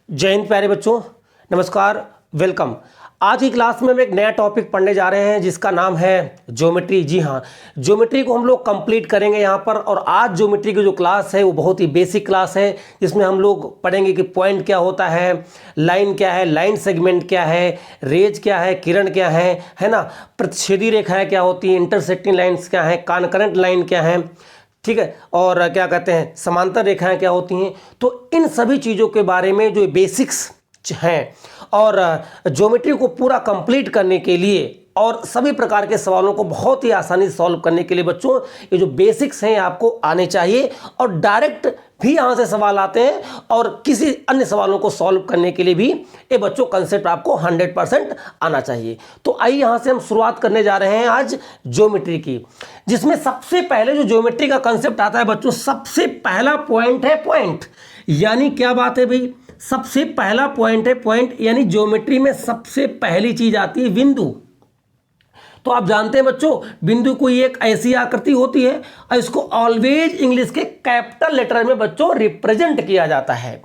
जय हिंद प्यारे बच्चों, नमस्कार, वेलकम। आज की क्लास में हम एक नया टॉपिक पढ़ने जा रहे हैं जिसका नाम है ज्योमेट्री। जी हाँ, ज्योमेट्री को हम लोग कंप्लीट करेंगे यहाँ पर। और आज ज्योमेट्री की जो क्लास है वो बहुत ही बेसिक क्लास है, जिसमें हम लोग पढ़ेंगे कि पॉइंट क्या होता है, लाइन क्या है, लाइन सेगमेंट क्या है, रेज क्या है, किरण क्या है ना, प्रतिच्छेदी रेखाएँ क्या होती हैं, इंटरसेक्टिंग लाइन्स क्या है, कॉन्करेंट लाइन क्या है, ठीक है, और क्या कहते हैं समांतर रेखाएं क्या होती हैं। तो इन सभी चीज़ों के बारे में जो बेसिक्स हैं, और ज्योमेट्री को पूरा कंप्लीट करने के लिए और सभी प्रकार के सवालों को बहुत ही आसानी से सॉल्व करने के लिए बच्चों ये जो बेसिक्स हैं आपको आने चाहिए। और डायरेक्ट भी यहाँ से सवाल आते हैं और किसी अन्य सवालों को सॉल्व करने के लिए भी ये बच्चों कंसेप्ट आपको 100% आना चाहिए। तो आइए यहाँ से हम शुरुआत करने जा रहे हैं आज ज्योमेट्री की, जिसमें सबसे पहले जो ज्योमेट्री का कंसेप्ट आता है बच्चों, सबसे पहला पॉइंट है पॉइंट। यानी क्या बात है भाई, सबसे पहला पॉइंट है पॉइंट, यानी ज्योमेट्री में सबसे पहली चीज आती है बिंदु। तो आप जानते हैं बच्चों, बिंदु कोई एक ऐसी आकृति होती है और इसको ऑलवेज इंग्लिश के कैपिटल लेटर में बच्चों रिप्रेजेंट किया जाता है।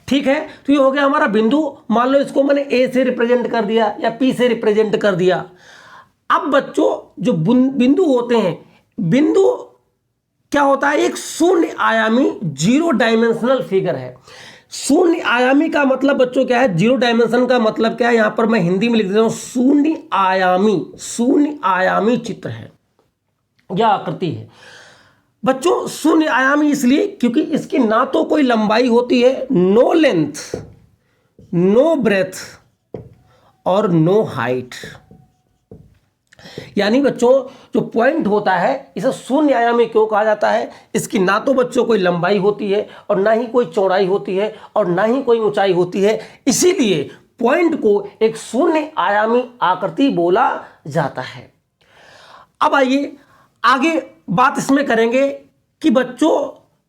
ठीक है, तो ये हो गया हमारा बिंदु। मान लो इसको मैंने ए से रिप्रेजेंट कर दिया या पी से रिप्रेजेंट कर दिया। अब बच्चों जो बिंदु होते हैं, बिंदु क्या होता है, एक शून्य आयामी जीरो डायमेंशनल फिगर है। शून्य आयामी का मतलब बच्चों क्या है, जीरो डायमेंशन का मतलब क्या है, यहां पर मैं हिंदी में लिख देता हूं, शून्य आयामी चित्र है या आकृति है। बच्चों शून्य आयामी इसलिए क्योंकि इसकी ना तो कोई लंबाई होती है, नो लेंथ, नो ब्रेथ और नो हाइट। यानी बच्चों जो पॉइंट होता है इसे शून्य आयामी क्यों कहा जाता है, इसकी ना तो बच्चों कोई लंबाई होती है और ना ही कोई चौड़ाई होती है और ना ही कोई ऊंचाई होती है, इसीलिए पॉइंट को एक शून्य आयामी आकृति बोला जाता है। अब आइए आगे बात इसमें करेंगे कि बच्चों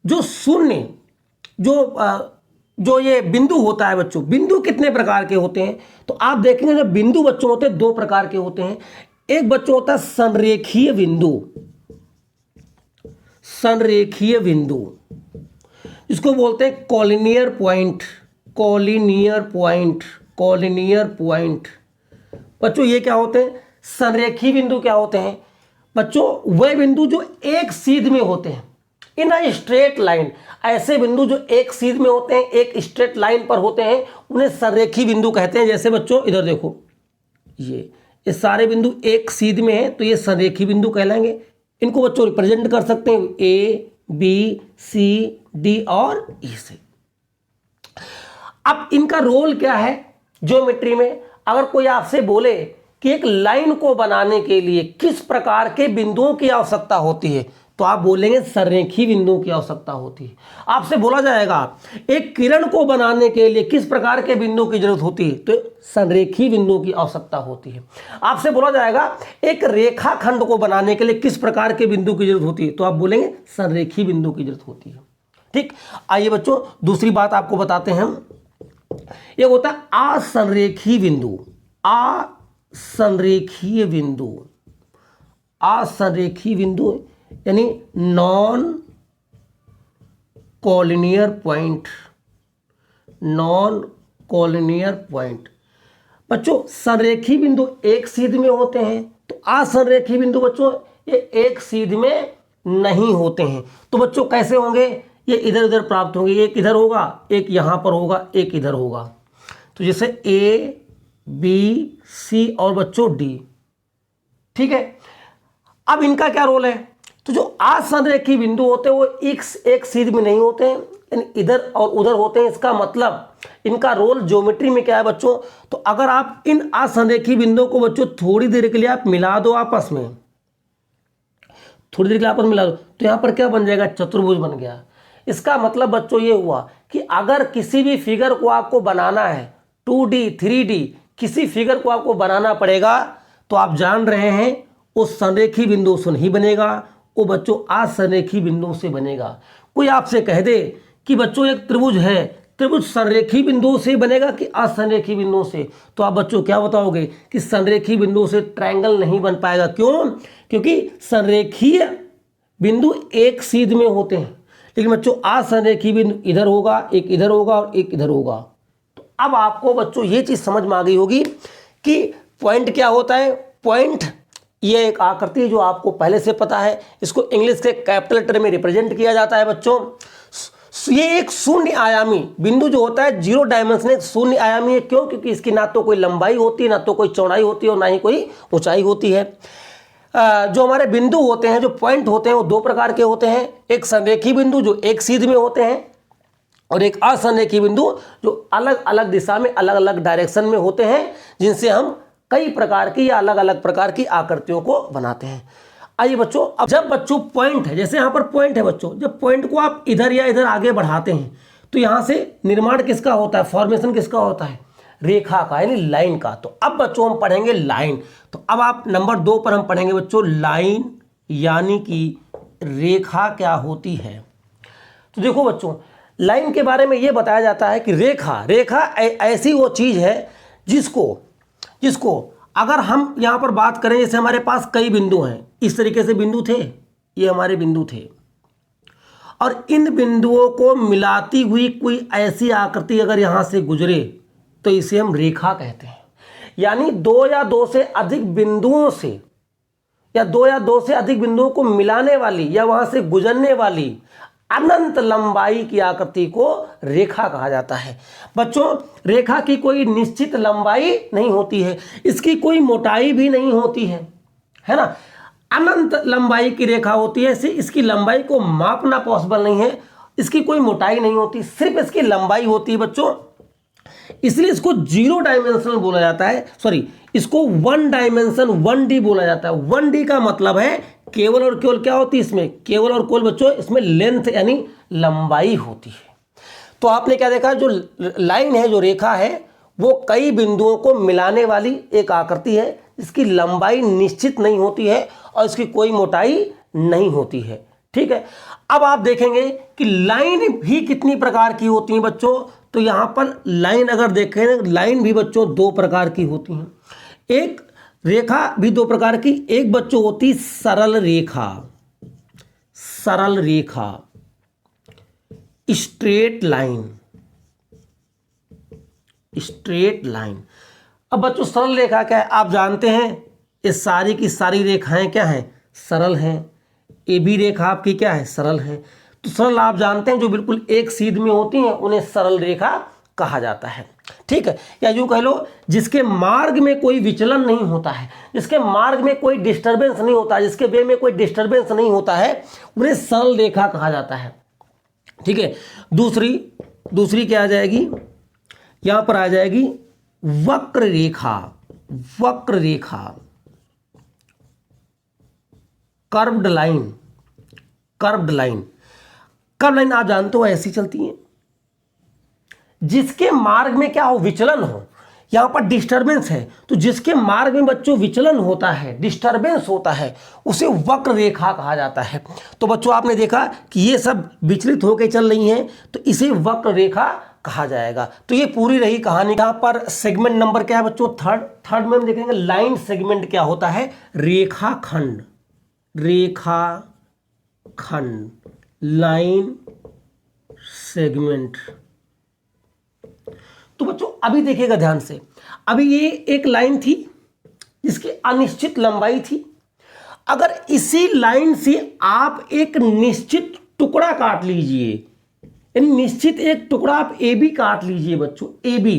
जो शून्य जो ये बिंदु होता है बच्चों, बिंदु कितने प्रकार के होते हैं। तो आप देखेंगे जो बिंदु बच्चों होते हैं दो प्रकार के होते हैं। एक बच्चों होता है संरेखीय बिंदु, संरेखीय बिंदु इसको बोलते हैं collinear point, collinear point, collinear point. बच्चों ये क्या होते हैं, संरेखीय बिंदु क्या होते हैं बच्चों, वह बिंदु जो एक सीध में होते हैं, इन अ स्ट्रेट लाइन। ऐसे बिंदु जो एक सीध में होते हैं, एक स्ट्रेट लाइन पर होते हैं, उन्हें संरेखीय बिंदु कहते हैं। जैसे बच्चों इधर देखो, ये सारे बिंदु एक सीध में है तो ये संरेखीय बिंदु कहलाएंगे। इनको बच्चों रिप्रेजेंट कर सकते हैं ए, बी, सी, डी और ई से। अब इनका रोल क्या है ज्योमेट्री में, अगर कोई आपसे बोले कि एक लाइन को बनाने के लिए किस प्रकार के बिंदुओं की आवश्यकता होती है, तो आप बोलेंगे संरेखीय बिंदुओं की आवश्यकता होती है। आपसे बोला जाएगा एक किरण को बनाने के लिए किस प्रकार के बिंदुओं की जरूरत होती है, तो संरेखीय बिंदुओं की आवश्यकता होती है। आपसे बोला जाएगा एक रेखा खंड को बनाने के लिए किस प्रकार के बिंदु की जरूरत होती है, तो आप बोलेंगे संरेखीय बिंदु की जरूरत होती है। ठीक, आइए बच्चों दूसरी बात आपको बताते हैं हम। एक होता है असंरेखीय बिंदु, असंरेखीय बिंदु, असंरेखीय बिंदु यानी non collinear point, non collinear point. बच्चों संरेखीय बिंदु एक सीध में होते हैं, तो असंरेखीय बिंदु बच्चों ये एक सीध में नहीं होते हैं। तो बच्चों कैसे होंगे, ये इधर उधर प्राप्त होंगे, एक इधर होगा, एक यहां पर होगा, एक इधर होगा। तो जैसे ए, बी, सी और बच्चों डी। ठीक है, अब इनका क्या रोल है, तो जो असंरेखीय बिंदु होते हैं वो एक सीध में नहीं होते हैं, यानी इधर और उधर होते हैं। इसका मतलब इनका रोल ज्योमेट्री में क्या है बच्चों, तो अगर आप इन असंरेखीय बिंदुओं को बच्चों थोड़ी देर के लिए आप मिला दो आपस में, थोड़ी देर के लिए आपस में मिला दो, तो यहां पर क्या बन जाएगा, चतुर्भुज बन गया। इसका मतलब बच्चों ये हुआ कि अगर किसी भी फिगर को आपको बनाना है, 2D 3D किसी फिगर को आपको बनाना पड़ेगा, तो आप जान रहे हैं वो संरेखीय बिंदु से नहीं बनेगा, वो बच्चों असंरेखीय बिंदु से बनेगा। कोई आपसे कह दे कि बच्चों एक त्रिभुज है, त्रिभुज संरेखीय बिंदु से बनेगा कि असंरेखीय बिंदु से, तो आप बच्चों क्या बताओगे कि संरेखीय बिंदु से ट्रायंगल नहीं बन पाएगा। क्यों, क्योंकि संरेखीय बिंदु एक सीध में होते हैं, लेकिन बच्चों असंरेखीय बिंदु इधर होगा, एक इधर होगा और एक इधर होगा। तो अब आपको बच्चों ये चीज समझ में आ गई होगी कि पॉइंट क्या होता है। पॉइंट ये एक आकृति है जो आपको पहले से पता है, इसको इंग्लिश के कैपिटल लेटर में रिप्रेजेंट किया जाता है बच्चों। ये एक शून्य आयामी बिंदु जो होता है, जीरो डायमेंशनल शून्य आयामी है। क्यों? क्योंकि इसकी ना तो कोई लंबाई होती है, ना तो कोई चौड़ाई होती है और ना ही कोई ऊंचाई होती है। जो हमारे बिंदु होते हैं, जो पॉइंट होते हैं, वो दो प्रकार के होते हैं। एक संरेखी बिंदु जो एक सीध में होते हैं और एक असंरेखी बिंदु जो अलग अलग दिशा में अलग अलग डायरेक्शन में होते हैं, जिनसे हम कई प्रकार की या अलग अलग प्रकार की आकृतियों को बनाते हैं। आइए बच्चों, अब जब बच्चों पॉइंट है, जैसे यहाँ पर पॉइंट है बच्चों, जब पॉइंट को आप इधर या इधर आगे बढ़ाते हैं तो यहाँ से निर्माण किसका होता है, फॉर्मेशन किसका होता है, रेखा का, यानी लाइन का। तो अब बच्चों हम पढ़ेंगे लाइन। तो अब आप नंबर 2 पर हम पढ़ेंगे बच्चों लाइन, यानी कि रेखा क्या होती है। तो देखो बच्चों, लाइन के बारे में यह बताया जाता है कि रेखा ऐसी वो चीज है जिसको अगर हम यहां पर बात करें, जैसे हमारे पास कई बिंदु हैं, इस तरीके से बिंदु थे, ये हमारे बिंदु थे, और इन बिंदुओं को मिलाती हुई कोई ऐसी आकृति अगर यहां से गुजरे तो इसे हम रेखा कहते हैं। यानी दो या दो से अधिक बिंदुओं से या दो से अधिक बिंदुओं को मिलाने वाली या वहां से गुजरने वाली अनंत लंबाई की आकृति को रेखा कहा जाता है। बच्चों, रेखा की कोई निश्चित लंबाई नहीं होती है, इसकी कोई मोटाई भी नहीं होती है ना। अनंत लंबाई की रेखा होती है, इसकी लंबाई को मापना पॉसिबल नहीं है, इसकी कोई मोटाई नहीं होती, सिर्फ इसकी लंबाई होती है बच्चों। इसलिए इसको जीरो डायमेंशनल बोला जाता है, सॉरी, इसको वन डायमेंशन 1D बोला जाता है। 1D का मतलब है केवल और केवल क्या होती है इसमें, केवल और केवल बच्चों इसमें लेंथ यानी लंबाई होती है। तो आपने क्या देखा, जो लाइन है, जो रेखा है, वो कई बिंदुओं को मिलाने वाली एक आकृति है जिसकी लंबाई निश्चित नहीं होती है और इसकी कोई मोटाई नहीं होती है। ठीक है, अब आप देखेंगे कि लाइन भी कितनी प्रकार की होती हैं बच्चों। तो यहां पर लाइन अगर देखें, लाइन भी बच्चों 2 प्रकार की होती हैं। एक रेखा भी 2 प्रकार की, एक बच्चों होती सरल रेखा, स्ट्रेट लाइन। अब बच्चों सरल रेखा क्या है, आप जानते हैं ये सारी की सारी रेखाएं क्या हैं, सरल हैं। ये भी रेखा आपकी क्या है, सरल है। तो सरल आप जानते हैं जो बिल्कुल एक सीध में होती हैं उन्हें सरल रेखा कहा जाता है। ठीक है, या यूं कह लो जिसके मार्ग में कोई विचलन नहीं होता है, जिसके मार्ग में कोई डिस्टरबेंस नहीं होता है, जिसके वे में कोई डिस्टरबेंस नहीं होता है, उन्हें सरल रेखा कहा जाता है। ठीक है, दूसरी क्या आ जाएगी, यहां पर आ जाएगी वक्र रेखा, कर्व्ड लाइन आप जानते हो ऐसी चलती हैं जिसके मार्ग में क्या हो, विचलन हो, यहां पर डिस्टरबेंस है। तो जिसके मार्ग में बच्चों विचलन होता है, डिस्टरबेंस होता है, उसे वक्र रेखा कहा जाता है। तो बच्चों आपने देखा कि ये सब विचलित होकर चल रही हैं, तो इसे वक्र रेखा कहा जाएगा। तो ये पूरी रही कहानी। यहां पर सेगमेंट नंबर क्या है बच्चों, थर्ड में हम देखेंगे लाइन सेगमेंट क्या होता है, रेखाखंड, लाइन सेगमेंट। तो बच्चों अभी देखिएगा ध्यान से, अभी ये एक लाइन थी जिसकी अनिश्चित लंबाई थी। अगर इसी लाइन से आप एक निश्चित टुकड़ा काट लीजिए, यानी निश्चित एक टुकड़ा आप AB काट लीजिए बच्चों, AB,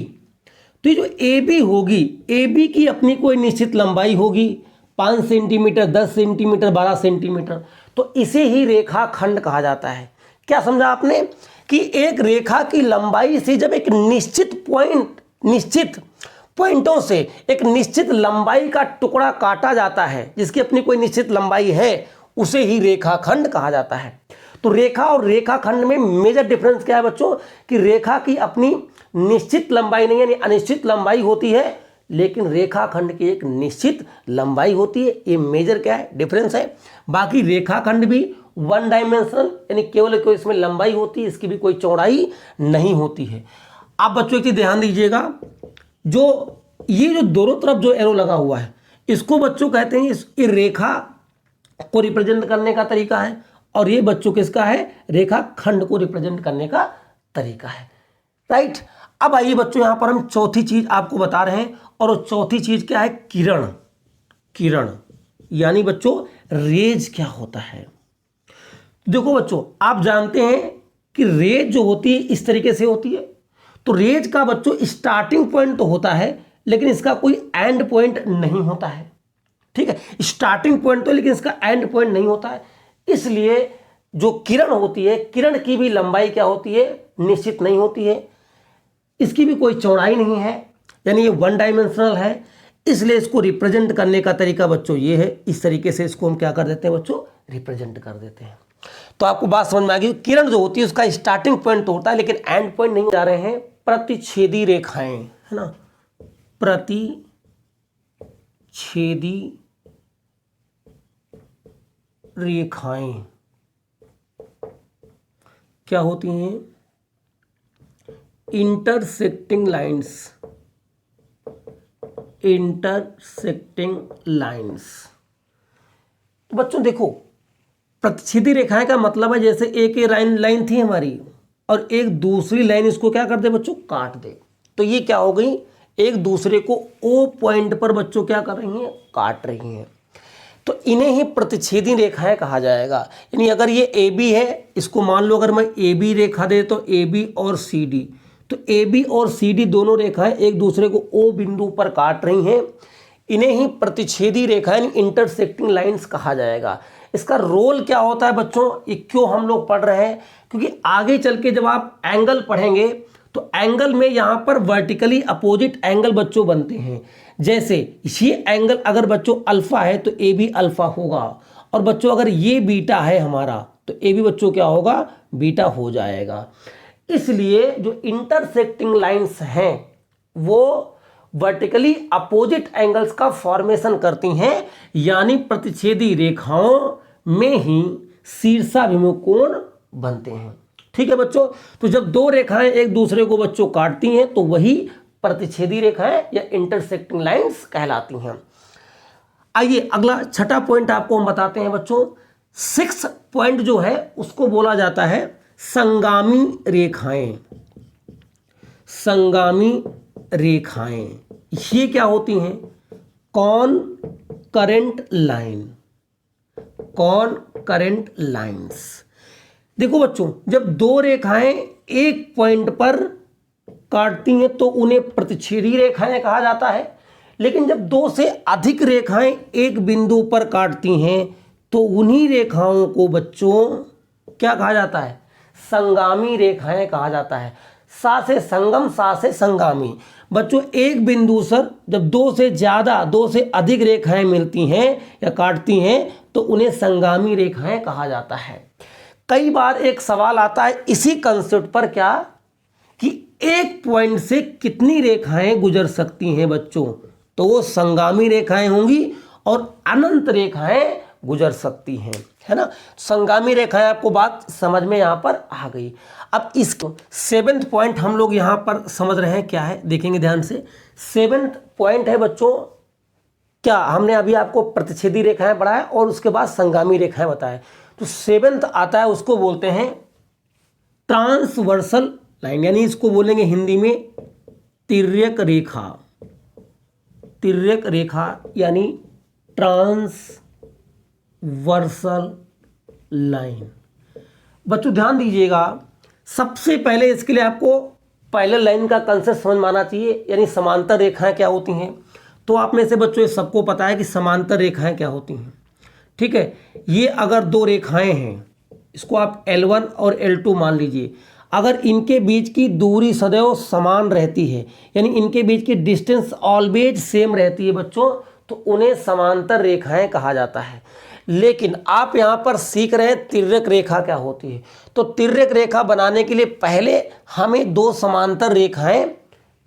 तो ये जो AB होगी, AB की अपनी कोई निश्चित लंबाई होगी, 5 सेंटीमीटर, 10 सेंटीमीटर, 12 सेंटीमीटर। तो इसे ही रेखाखंड कहा जाता है। क्या समझा आपने कि एक रेखा की लंबाई से जब एक निश्चित पॉइंटों से एक निश्चित लंबाई का टुकड़ा काटा जाता है, जिसकी अपनी कोई निश्चित लंबाई है, उसे ही रेखाखंड कहा जाता है। तो रेखा और रेखाखंड में मेजर डिफरेंस क्या है बच्चों, कि रेखा की अपनी निश्चित लंबाई नहीं यानी अनिश्चित लंबाई होती है, लेकिन रेखाखंड की एक निश्चित लंबाई होती है। ये मेजर क्या है, डिफरेंस है। बाकी रेखाखंड भी 1 डायमेंशनल यानी केवल इसमें लंबाई होती है, इसकी भी कोई चौड़ाई नहीं होती है। आप बच्चों एक चीज ध्यान दीजिएगा, ये जो दोनों तरफ जो एरो लगा हुआ है, इसको बच्चों कहते हैं, इस रेखा को रिप्रेजेंट करने का तरीका है, और ये बच्चों किसका है, रेखाखंड को रिप्रेजेंट करने का तरीका है। राइट। अब आइए बच्चों, यहां पर हम चौथी चीज आपको बता रहे हैं, और वो चौथी चीज क्या है? किरण। किरण यानी बच्चों रेज क्या होता है? देखो बच्चों, आप जानते हैं कि रेज जो होती है इस तरीके से होती है। तो रेज का बच्चों स्टार्टिंग पॉइंट तो होता है, लेकिन इसका कोई एंड पॉइंट नहीं होता है। ठीक है, स्टार्टिंग पॉइंट तो, लेकिन इसका एंड पॉइंट नहीं होता है। इसलिए जो किरण होती है, किरण की भी लंबाई क्या होती है? निश्चित नहीं होती है। इसकी भी कोई चौड़ाई नहीं है, यानी ये वन डायमेंशनल है। इसलिए इसको रिप्रेजेंट करने का तरीका बच्चों ये है, इस तरीके से इसको हम क्या कर देते हैं बच्चों? रिप्रेजेंट कर देते हैं। तो आपको बात समझ में आ गई। किरण जो होती है उसका स्टार्टिंग पॉइंट तो होता है, लेकिन एंड पॉइंट नहीं जा रहे हैं। प्रतिच्छेदी रेखाएं, है ना, प्रतिच्छेदी रेखाएं क्या होती हैं? Intersecting lines. Intersecting lines. तो बच्चों देखो, प्रतिच्छेदी रेखाएं का मतलब है जैसे एक ये लाइन थी हमारी, और एक दूसरी लाइन इसको क्या कर दे बच्चों? काट दे। तो ये क्या हो गई? एक दूसरे को ओ पॉइंट पर बच्चों क्या कर रही हैं? काट रही हैं। तो इन्हें ही प्रतिच्छेदी रेखाएं कहा जाएगा। यानी अगर ये ए बी है, इसको मान लो अगर मैं ए बी रेखा दे तो ए बी और सी डी, तो ए बी और सी डी दोनों रेखाएं एक दूसरे को ओ बिंदु पर काट रही हैं। इन्हें ही प्रतिच्छेदी रेखाएं, इंटरसेक्टिंग लाइंस कहा जाएगा। इसका रोल क्या होता है बच्चों? ये क्यों हम लोग पढ़ रहे हैं? क्योंकि आगे चल के जब आप एंगल पढ़ेंगे तो एंगल में यहां पर वर्टिकली अपोजिट एंगल बच्चों बनते हैं। जैसे ये एंगल अगर बच्चों अल्फा है तो ए भी अल्फा होगा, और बच्चों अगर ये बीटा है हमारा तो ए भी बच्चों क्या होगा? बीटा हो जाएगा। इसलिए जो इंटरसेक्टिंग लाइंस हैं वो वर्टिकली अपोजिट एंगल्स का फॉर्मेशन करती हैं, यानी प्रतिच्छेदी रेखाओं में ही शीर्षाभिमुख कोण बनते हैं। ठीक है बच्चों, तो जब दो रेखाएं एक दूसरे को बच्चों काटती हैं तो वही प्रतिच्छेदी रेखाएं या इंटरसेक्टिंग लाइंस कहलाती हैं। आइए अगला छठा पॉइंट आपको हम बताते हैं बच्चों। 6 पॉइंट जो है उसको बोला जाता है संगामी रेखाएं। संगामी रेखाएं ये क्या होती हैं? कॉनकरेंट लाइन। कॉनकरेंट लाइंस। देखो बच्चों, जब दो रेखाएं एक पॉइंट पर काटती हैं तो उन्हें प्रतिच्छेदी रेखाएं कहा जाता है, लेकिन जब दो से अधिक रेखाएं एक बिंदु पर काटती हैं तो उन्हीं रेखाओं को बच्चों क्या कहा जाता है? संगामी रेखाएं कहा जाता है। सा से संगम, सा से संगामी। बच्चों एक बिंदु पर जब दो से ज्यादा, दो से अधिक रेखाएं मिलती हैं या काटती हैं तो उन्हें संगामी रेखाएं कहा जाता है। कई बार एक सवाल आता है इसी कंसेप्ट पर, क्या कि एक पॉइंट से कितनी रेखाएं गुजर सकती हैं बच्चों? तो वो संगामी रेखाएं होंगी और अनंत रेखाएं गुजर सकती हैं, है ना। संगामी रेखाएं, आपको बात समझ में यहां पर आ गई। अब इसको 7th पॉइंट हम लोग यहां पर समझ रहे हैं क्या है, देखेंगे ध्यान से। 7th पॉइंट है बच्चों, क्या हमने अभी आपको प्रतिच्छेदी रेखाएं पढ़ाया और उसके बाद संगामी रेखाएं बताए। तो 7th आता है, उसको बोलते हैं ट्रांसवर्सल लाइन, यानी इसको बोलेंगे हिंदी में तिर्यक रेखा। तिर्यक रेखा यानी ट्रांसवर्सल लाइन। बच्चों ध्यान दीजिएगा, सबसे पहले इसके लिए आपको पैरेलल लाइन का कंसेप्ट समझ में आना चाहिए, यानी समांतर रेखाएं क्या होती हैं। तो आप में से बच्चों ये सबको पता है कि समांतर रेखाएं क्या होती हैं। ठीक है, ये अगर दो रेखाएं हैं, इसको आप L1 और L2 मान लीजिए। अगर इनके बीच की दूरी सदैव समान रहती है, यानी इनके बीच की डिस्टेंस ऑलवेज सेम रहती है बच्चों, तो उन्हें समांतर रेखाएं कहा जाता है। लेकिन आप यहाँ पर सीख रहे हैं तिर्यक रेखा क्या होती है। तो तिर्यक रेखा बनाने के लिए पहले हमें दो समांतर रेखाएं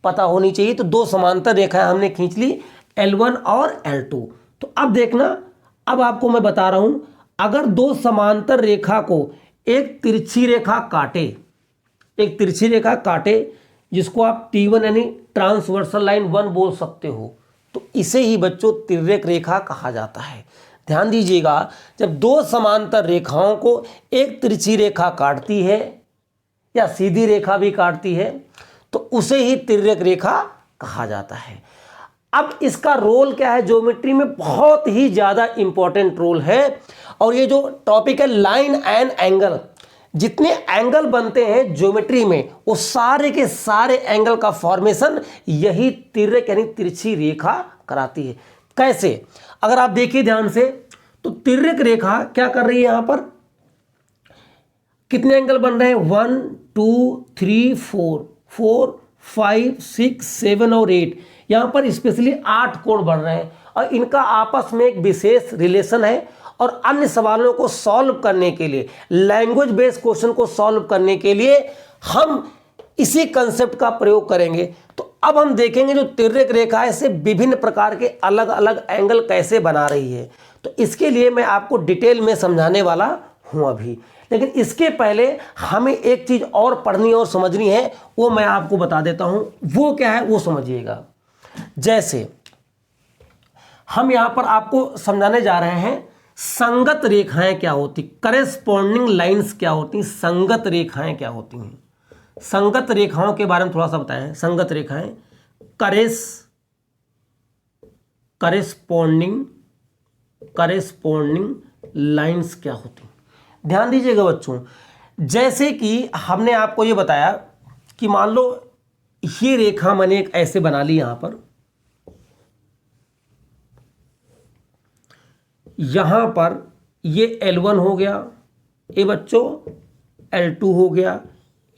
पता होनी चाहिए। तो दो समांतर रेखाएं हमने खींच ली, L1 और L2। तो अब देखना, अब आपको मैं बता रहा हूं, अगर दो समांतर रेखा को एक तिरछी रेखा काटे, एक तिरछी रेखा काटे जिसको आप T1 यानी ट्रांसवर्सल लाइन 1 बोल सकते हो, तो इसे ही बच्चों तिर्यक रेखा कहा जाता है। ध्यान दीजिएगा, जब दो समांतर रेखाओं को एक तिरछी रेखा काटती है या सीधी रेखा भी काटती है तो उसे ही तिर्यक रेखा कहा जाता है। अब इसका रोल क्या है ज्योमेट्री में, बहुत ही ज़्यादा इंपॉर्टेंट रोल है। और ये जो टॉपिक है लाइन एंड एंगल, जितने एंगल बनते हैं ज्योमेट्री में वो सारे के सारे एंगल का फॉर्मेशन यही तिर्यक यानी तिरछी रेखा कराती है। कैसे, अगर आप देखिए ध्यान से तो तिर्यक रेखा क्या कर रही है, यहां पर कितने एंगल बन रहे हैं, 1 2 3 4 5 6 7 और 8, यहां पर स्पेशली 8 कोण बन रहे हैं और इनका आपस में एक विशेष रिलेशन है। और अन्य सवालों को सॉल्व करने के लिए, लैंग्वेज बेस्ड क्वेश्चन को सॉल्व करने के लिए हम इसी कंसेप्ट का प्रयोग करेंगे। तो अब हम देखेंगे जो तिर्यक रेखा है इसे विभिन्न प्रकार के अलग अलग एंगल कैसे बना रही है। तो इसके लिए मैं आपको डिटेल में समझाने वाला हूं अभी, लेकिन इसके पहले हमें एक चीज और पढ़नी और समझनी है, वो मैं आपको बता देता हूं। वो क्या है वो समझिएगा। जैसे हम यहां पर आपको समझाने जा रहे हैं संगत रेखाएं क्या होती, करेस्पॉन्डिंग लाइंस क्या होती, संगत रेखाएं क्या होती हैं। संगत रेखाओं के बारे में थोड़ा सा बताएं। संगत रेखाएं करेस्पॉन्डिंग लाइंस क्या होती। ध्यान दीजिएगा बच्चों, जैसे कि हमने आपको ये बताया कि मान लो ये रेखा मैंने एक ऐसे बना ली, यहां पर यहां पर ये L1 हो गया, ये बच्चों L2 हो गया,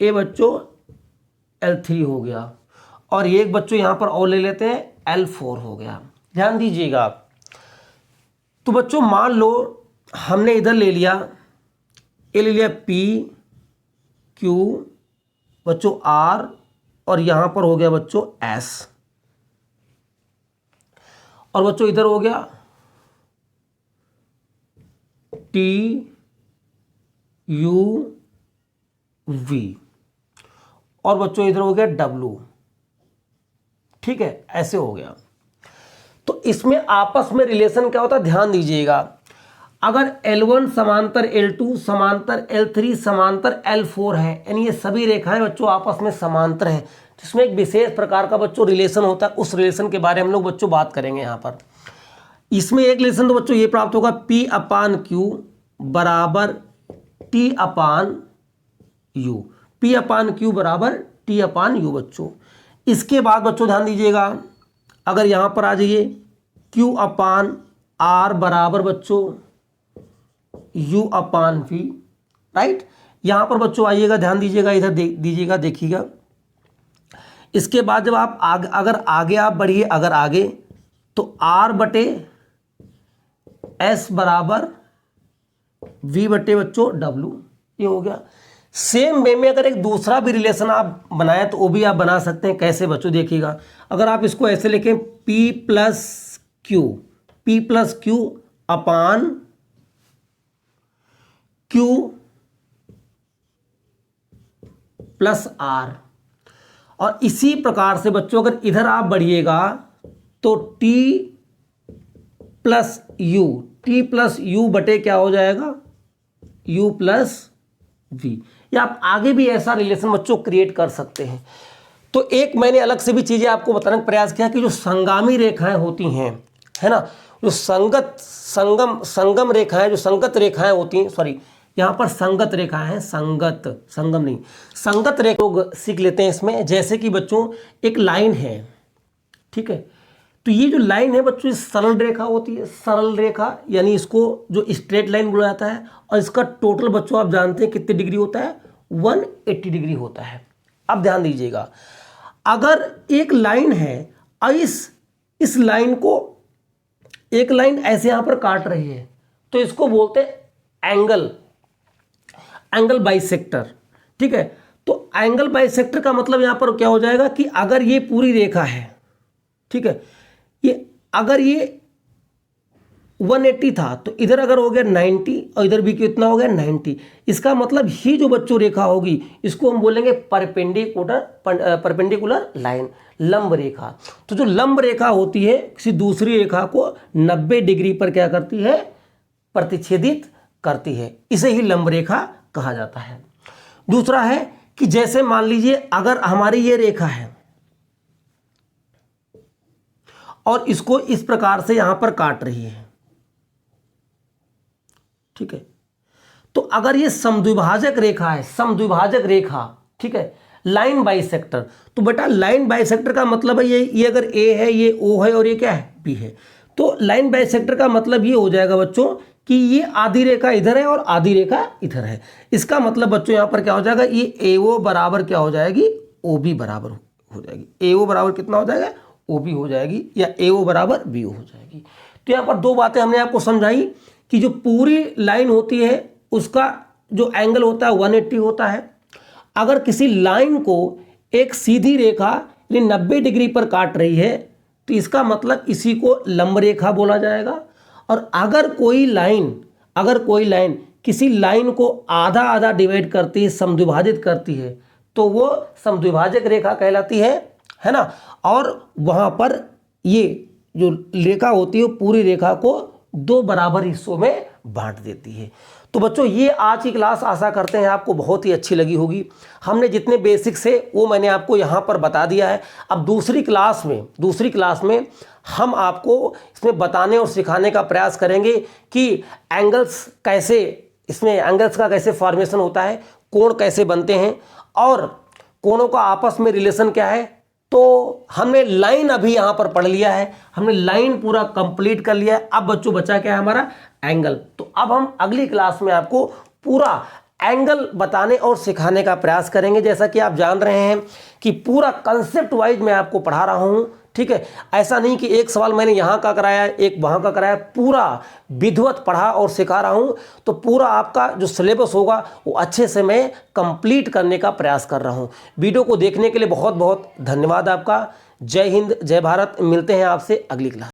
ये बच्चों L3 हो गया, और ये एक बच्चों यहां पर और ले लेते हैं L4 हो गया। ध्यान दीजिएगा, तो बच्चों मान लो हमने इधर ले लिया, ये ले लिया P Q बच्चों R, और यहां पर हो गया बच्चों S, और बच्चों इधर हो गया T U V, और बच्चों इधर हो गया W। ठीक है, ऐसे हो गया। तो इसमें आपस में रिलेशन क्या होता है, ध्यान दीजिएगा। अगर L1 समांतर L2 समांतर L3 समांतर L4 है, यानी ये सभी रेखाएं बच्चों आपस में समांतर हैं, जिसमें एक विशेष प्रकार का बच्चों रिलेशन होता है। उस रिलेशन के बारे में हम लोग बच्चों बात करेंगे। यहाँ पर इसमें एक रिलेशन तो बच्चों ये प्राप्त होगा, P/Q बराबर T/U, P/Q बराबर T/U बच्चों। इसके बाद बच्चों ध्यान दीजिएगा, अगर यहाँ पर आ जाइए Q/R बराबर बच्चों U/V, राइट। यहाँ पर बच्चों आइएगा, ध्यान दीजिएगा, इधर दीजिएगा, देखिएगा। इसके बाद जब आप अगर आगे आप बढ़िए, अगर आगे तो R/S बराबर V बटे बच्चों W, ये हो गया। सेम वे में अगर एक दूसरा भी रिलेशन आप बनाए तो वो भी आप बना सकते हैं। कैसे बच्चों, देखिएगा, अगर आप इसको ऐसे लिखें P+Q अपान Q प्लस R, और इसी प्रकार से बच्चों अगर इधर आप बढ़िएगा तो T+U बटे क्या हो जाएगा, U+V। या आप आगे भी ऐसा रिलेशन बच्चों क्रिएट कर सकते हैं। तो एक मैंने अलग से भी चीज़ें आपको बताने का प्रयास किया कि जो संगामी रेखाएं होती हैं, है ना, जो संगम रेखाएं, जो संगत रेखाएं होती हैं, सॉरी यहाँ पर संगत रेखाएं हैं, संगम नहीं, संगत रेखा लोग सीख लेते हैं इसमें। जैसे कि बच्चों एक लाइन है, ठीक है, तो ये जो लाइन है बच्चों सरल रेखा होती है। सरल रेखा यानी इसको जो स्ट्रेट लाइन बोला जाता है, और इसका टोटल बच्चों आप जानते हैं कितने डिग्री होता है, 180 डिग्री होता है। अब ध्यान दीजिएगा, अगर एक लाइन है और इस लाइन को एक लाइन ऐसे यहां पर काट रही है, तो इसको बोलते हैं एंगल बाइसेक्टर। ठीक है, तो एंगल बाइसेक्टर का मतलब यहां पर क्या हो जाएगा कि अगर ये पूरी रेखा है, ठीक है, ये अगर ये 180 था तो इधर अगर हो गया 90 और इधर भी कितना हो गया 90, इसका मतलब ही जो बच्चों रेखा होगी इसको हम बोलेंगे परपेंडिकुलर लाइन, लंब रेखा। तो जो लंब रेखा होती है किसी दूसरी रेखा को 90 डिग्री पर क्या करती है, प्रतिच्छेदित करती है, इसे ही लंब रेखा कहा जाता है। दूसरा है कि जैसे मान लीजिए अगर हमारी ये रेखा है और इसको इस प्रकार से यहां पर काट रही है, ठीक है, तो अगर ये समद्विभाजक रेखा है, समद्विभाजक रेखा, ठीक है, लाइन बाइसेक्टर, तो बेटा लाइन बाइसेक्टर का मतलब है ये अगर ए है, ये ओ है और ये क्या है, बी है, तो लाइन बाइसेक्टर का मतलब ये हो जाएगा बच्चों कि ये आधी रेखा इधर है और आधी रेखा इधर है। इसका मतलब बच्चों यहां पर क्या हो जाएगा, ये एओ बराबर क्या हो जाएगी, ओ बी बराबर हो जाएगी। एओ बराबर कितना हो जाएगा, ओ बी हो जाएगी, या एओ बराबर बी हो जाएगी। तो यहाँ पर दो बातें हमने आपको समझाई कि जो पूरी लाइन होती है उसका जो एंगल होता है 180 होता है। अगर किसी लाइन को एक सीधी रेखा यानी 90 डिग्री पर काट रही है तो इसका मतलब इसी को लंब रेखा बोला जाएगा। और अगर कोई लाइन किसी लाइन को आधा आधा डिवाइड करती है, समद्विभाजित करती है, तो वो समद्विभाजक रेखा कहलाती है ना। और वहां पर ये जो रेखा होती है वो पूरी रेखा को दो बराबर हिस्सों में बांट देती है। तो बच्चों ये आज की क्लास आशा करते हैं आपको बहुत ही अच्छी लगी होगी। हमने जितने बेसिक्स है वो मैंने आपको यहाँ पर बता दिया है। अब दूसरी क्लास में हम आपको इसमें बताने और सिखाने का प्रयास करेंगे कि एंगल्स का कैसे फॉर्मेशन होता है, कोण कैसे बनते हैं और कोणों का आपस में रिलेशन क्या है। तो हमने लाइन अभी यहाँ पर पढ़ लिया है, हमने लाइन पूरा कंप्लीट कर लिया है। अब बच्चों बचा क्या है हमारा, एंगल। तो अब हम अगली क्लास में आपको पूरा एंगल बताने और सिखाने का प्रयास करेंगे। जैसा कि आप जान रहे हैं कि पूरा कंसेप्ट वाइज मैं आपको पढ़ा रहा हूँ, ठीक है। ऐसा नहीं कि एक सवाल मैंने यहाँ का कराया एक वहाँ का कराया, पूरा विधिवत पढ़ा और सिखा रहा हूँ। तो पूरा आपका जो सिलेबस होगा वो अच्छे से मैं कंप्लीट करने का प्रयास कर रहा हूँ। वीडियो को देखने के लिए बहुत बहुत धन्यवाद आपका। जय हिंद, जय भारत। मिलते हैं आपसे अगली क्लास।